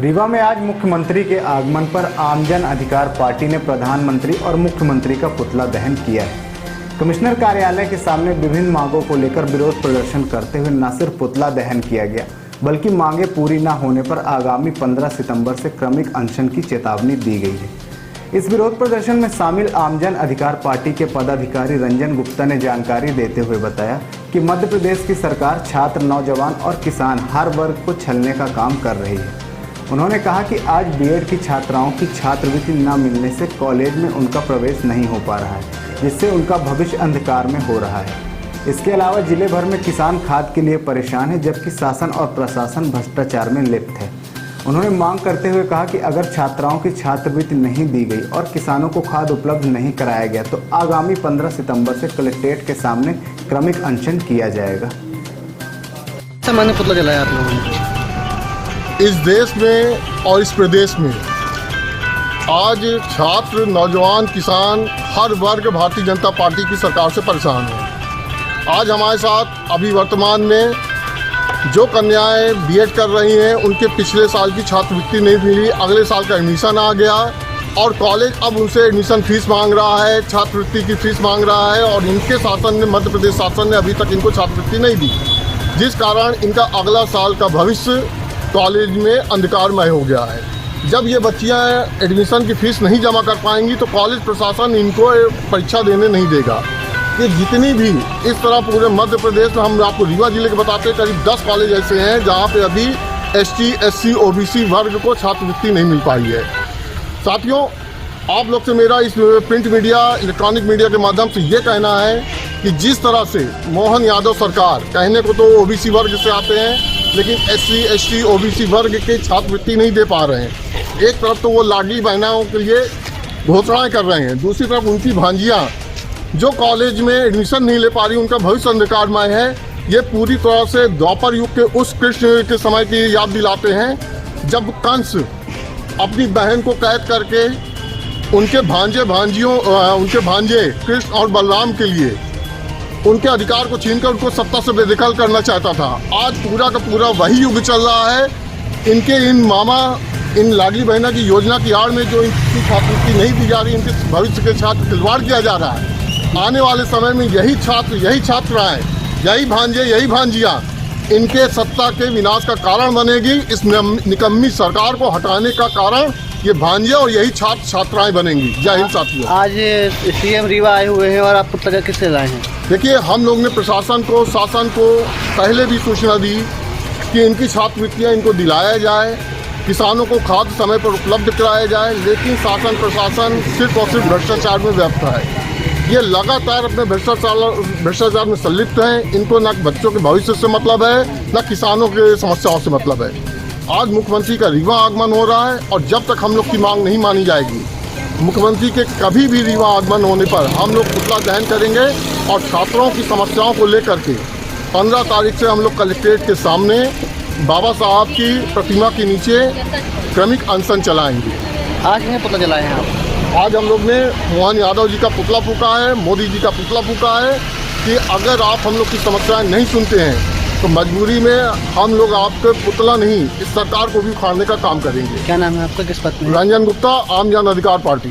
रीवा में आज मुख्यमंत्री के आगमन पर आम जन अधिकार पार्टी ने प्रधानमंत्री और मुख्यमंत्री का पुतला दहन किया है। कमिश्नर कार्यालय के सामने विभिन्न मांगों को लेकर विरोध प्रदर्शन करते हुए न सिर्फ पुतला दहन किया गया, बल्कि मांगे पूरी न होने पर आगामी 15 सितंबर से क्रमिक अनशन की चेतावनी दी गई है। इस विरोध प्रदर्शन में शामिल आम जन अधिकार पार्टी के पदाधिकारी रंजन गुप्ता ने जानकारी देते हुए बताया कि मध्य प्रदेश की सरकार छात्र, नौजवान और किसान हर वर्ग को छलने का काम कर रही है। उन्होंने कहा कि आज बीएड की छात्राओं की छात्रवृत्ति न मिलने से कॉलेज में उनका प्रवेश नहीं हो पा रहा है, जिससे उनका भविष्य अंधकार में हो रहा है। इसके अलावा जिले भर में किसान खाद के लिए परेशान है, जबकि शासन और प्रशासन भ्रष्टाचार में लिप्त है। उन्होंने मांग करते हुए कहा कि अगर छात्राओं की छात्रवृत्ति नहीं दी गई और किसानों को खाद उपलब्ध नहीं कराया गया तो आगामी 15 सितंबर से कलेक्ट्रेट के सामने क्रमिक अनशन किया जाएगा। सामान्य पुतला जलाया आप लोगों ने इस देश में और इस प्रदेश में आज छात्र, नौजवान, किसान हर वर्ग भारतीय जनता पार्टी की सरकार से परेशान है। आज हमारे साथ अभी वर्तमान में जो कन्याएं बीएड कर रही हैं उनके पिछले साल की छात्रवृत्ति नहीं मिली, अगले साल का एडमिशन आ गया और कॉलेज अब उनसे एडमिशन फीस मांग रहा है, छात्रवृत्ति की फीस मांग रहा है और इनके शासन ने, मध्य प्रदेश शासन ने अभी तक इनको छात्रवृत्ति नहीं दी, जिस कारण इनका अगला साल का भविष्य कॉलेज में अंधकारमय हो गया है। जब ये बच्चियां एडमिशन की फीस नहीं जमा कर पाएंगी तो कॉलेज प्रशासन इनको परीक्षा देने नहीं देगा। ये जितनी भी इस तरह पूरे मध्य प्रदेश में, हम आपको रीवा जिले के बताते हैं, करीब 10 कॉलेज ऐसे हैं जहां पे अभी एसटी, एससी, ओबीसी वर्ग को छात्रवृत्ति नहीं मिल पाई है। साथियों, आप लोग से मेरा इस प्रिंट मीडिया, इलेक्ट्रॉनिक मीडिया के माध्यम से ये कहना है कि जिस तरह से मोहन यादव सरकार, कहने को तो ओबीसी वर्ग से आते हैं लेकिन एससी, एसटी, ओबीसी वर्ग के छात्रवृत्ति नहीं दे पा रहे हैं। एक तरफ तो वो लाडली बहनाओं के लिए घोषणाएं कर रहे हैं, दूसरी तरफ उनकी भांजियां जो कॉलेज में एडमिशन नहीं ले पा रही, उनका भविष्य अंधकारमय है। ये पूरी तरह से द्वापर युग के उस कृष्ण के समय की याद दिलाते हैं जब कंस अपनी बहन को कैद करके उनके भांजे कृष्ण और बलराम के लिए उनके अधिकार को छीनकर उनको सत्ता से बेदखल करना चाहता था। आज पूरा का पूरा वही युग चल रहा है। इनके इन लाडली बहना की योजना की आड़ में जो इनकी छात्रवृत्ति नहीं दी जा रही, इनके भविष्य के छात्र खिलवाड़ किया जा रहा है। आने वाले समय में यही छात्र, यही छात्राएं, यही भांजे, यही भांजियाँ इनके सत्ता के विनाश का कारण बनेगी। इस निकम्मी सरकार को हटाने का कारण ये भांजे और यही छात्र छात्राएं बनेंगी। जय हिंद साथियों। आज सीएम रीवा आए हुए हैं और आप पुतला किससे लाए हैं? देखिए, हम लोग ने प्रशासन को, शासन को पहले भी सूचना दी कि इनकी छात्रवृत्तियाँ इनको दिलाया जाए, किसानों को खाद समय पर उपलब्ध कराया जाए, लेकिन शासन प्रशासन सिर्फ और सिर्फ भ्रष्टाचार में व्यस्त है। ये लगातार अपने भ्रष्टाचार में संलिप्त हैं। इनको न बच्चों के भविष्य से मतलब है, न किसानों के समस्याओं से मतलब है। आज मुख्यमंत्री का रीवा आगमन हो रहा है और जब तक हम लोग की मांग नहीं मानी जाएगी, मुख्यमंत्री के कभी भी रीवा आगमन होने पर हम लोग पुतला दहन करेंगे और छात्रों की समस्याओं को लेकर के 15 तारीख से हम लोग कलेक्ट्रेट के सामने बाबा साहब की प्रतिमा के नीचे क्रमिक अनशन चलाएंगे। आज नहीं पुतला जलाए हैं आप? आज हम लोग ने मोहन यादव जी का पुतला फूका है, मोदी जी का पुतला फूका है कि अगर आप हम लोग की समस्याएं नहीं सुनते हैं तो मजबूरी में हम लोग आपके पुतला नहीं, इस सरकार को भी उखाड़ने का काम करेंगे। क्या नाम है आपका, किस पद में? रंजन गुप्ता, आम जन अधिकार पार्टी।